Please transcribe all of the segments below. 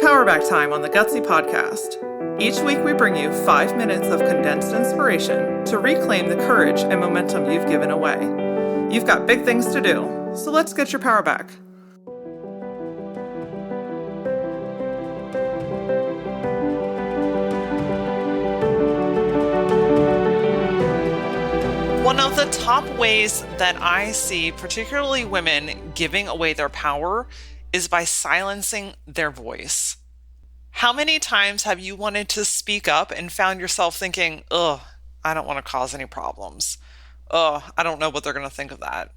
Powerback time on the Gutsy podcast. Each week we bring you 5 minutes of condensed inspiration to reclaim the courage and momentum you've given away. You've got big things to do, so let's get your power back. One of the top ways that I see, particularly women, giving away their power is by silencing their voice. How many times have you wanted to speak up and found yourself thinking, I don't want to cause any problems. I don't know what they're going to think of that.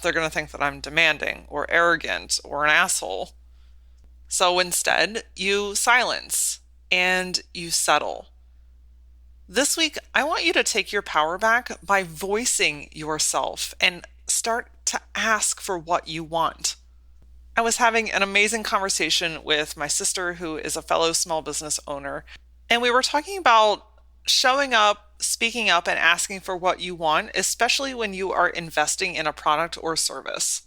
They're going to think that I'm demanding or arrogant or an asshole. So instead, you silence and you settle. This week, I want you to take your power back by voicing yourself and start to ask for what you want. I was having an amazing conversation with my sister, who is a fellow small business owner, and we were talking about showing up, speaking up, and asking for what you want, especially when you are investing in a product or service.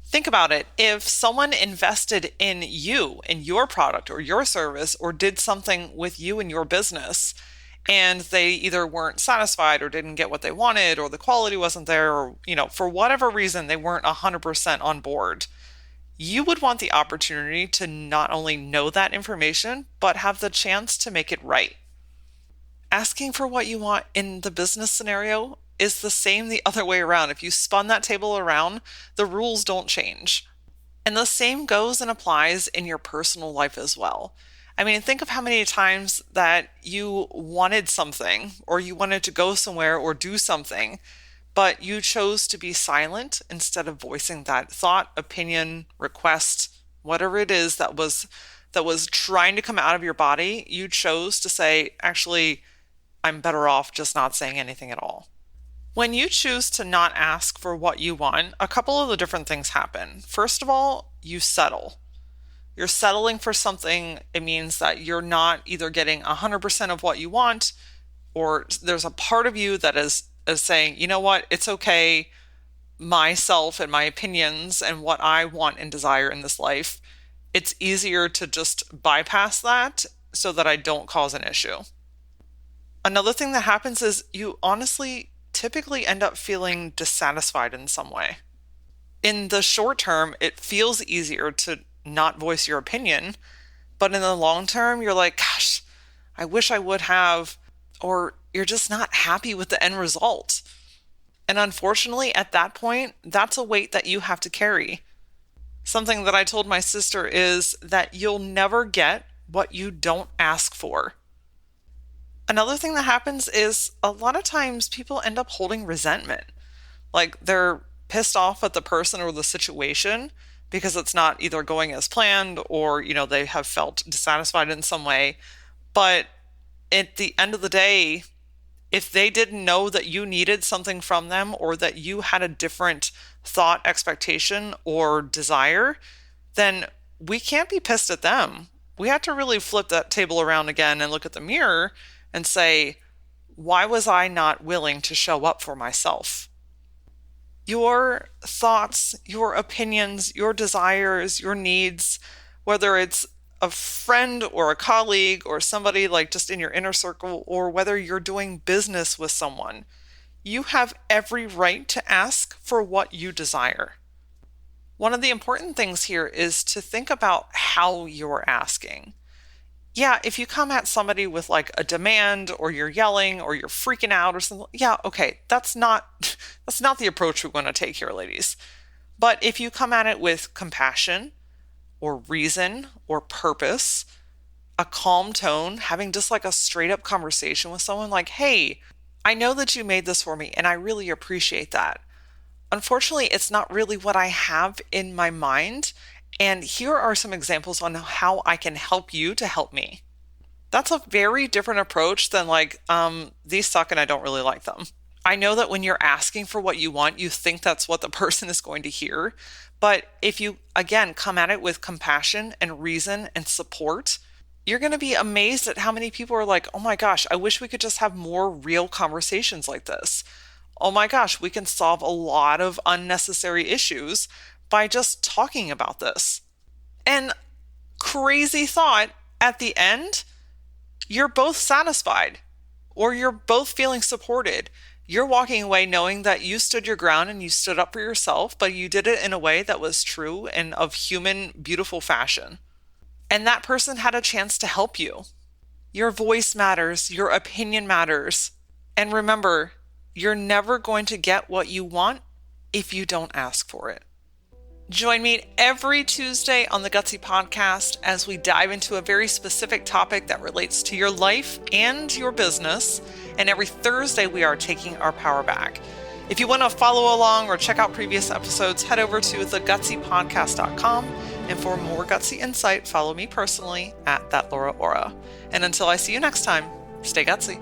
Think about it. If someone invested in you, in your product or your service, or did something with you and your business, and they either weren't satisfied or didn't get what they wanted, or the quality wasn't there, or, for whatever reason, they weren't 100% on board, you would want the opportunity to not only know that information, but have the chance to make it right. Asking for what you want in the business scenario is the same the other way around. If you spun that table around, the rules don't change. And the same goes and applies in your personal life as well. I mean, think of how many times that you wanted something, or you wanted to go somewhere or do something, but you chose to be silent instead of voicing that thought, opinion, request, whatever it is that was trying to come out of your body. You chose to say, actually, I'm better off just not saying anything at all. When you choose to not ask for what you want, a couple of the different things happen. First of all, you settle. You're settling for something. It means that you're not either getting 100% of what you want, or there's a part of you that is saying, you know what, it's okay, myself and my opinions and what I want and desire in this life, it's easier to just bypass that so that I don't cause an issue. Another thing that happens is you honestly typically end up feeling dissatisfied in some way. In the short term, it feels easier to not voice your opinion, but in the long term, you're like, gosh, I wish I would have, or you're just not happy with the end result. And unfortunately, at that point, that's a weight that you have to carry. Something that I told my sister is that you'll never get what you don't ask for. Another thing that happens is a lot of times people end up holding resentment. Like they're pissed off at the person or the situation because it's not either going as planned, or, they have felt dissatisfied in some way. But at the end of the day, if they didn't know that you needed something from them, or that you had a different thought, expectation, or desire, then we can't be pissed at them. We have to really flip that table around again and look at the mirror and say, why was I not willing to show up for myself? Your thoughts, your opinions, your desires, your needs, whether it's a friend or a colleague or somebody like just in your inner circle, or whether you're doing business with someone, you have every right to ask for what you desire. One of the important things here is to think about how you're asking. Yeah, if you come at somebody with like a demand, or you're yelling, or you're freaking out or something, yeah, okay, that's not the approach we want to take here, ladies. But if you come at it with compassion, or reason, or purpose, a calm tone, having just like a straight up conversation with someone like, hey, I know that you made this for me and I really appreciate that. Unfortunately, it's not really what I have in my mind. And here are some examples on how I can help you to help me. That's a very different approach than like, these suck and I don't really like them. I know that when you're asking for what you want, you think that's what the person is going to hear. But if you, again, come at it with compassion and reason and support, you're going to be amazed at how many people are like, oh my gosh, I wish we could just have more real conversations like this. Oh my gosh, we can solve a lot of unnecessary issues by just talking about this. And Crazy thought, at the end, you're both satisfied or you're both feeling supported. You're walking away knowing that you stood your ground and you stood up for yourself, but you did it in a way that was true and of human, beautiful fashion. And that person had a chance to help you. Your voice matters, your opinion matters. And remember, you're never going to get what you want if you don't ask for it. Join me every Tuesday on the Gutsy Podcast as we dive into a very specific topic that relates to your life and your business. And every Thursday, we are taking our power back. If you want to follow along or check out previous episodes, head over to thegutsypodcast.com. And for more gutsy insight, follow me personally at @thatlauraora. And until I see you next time, stay gutsy.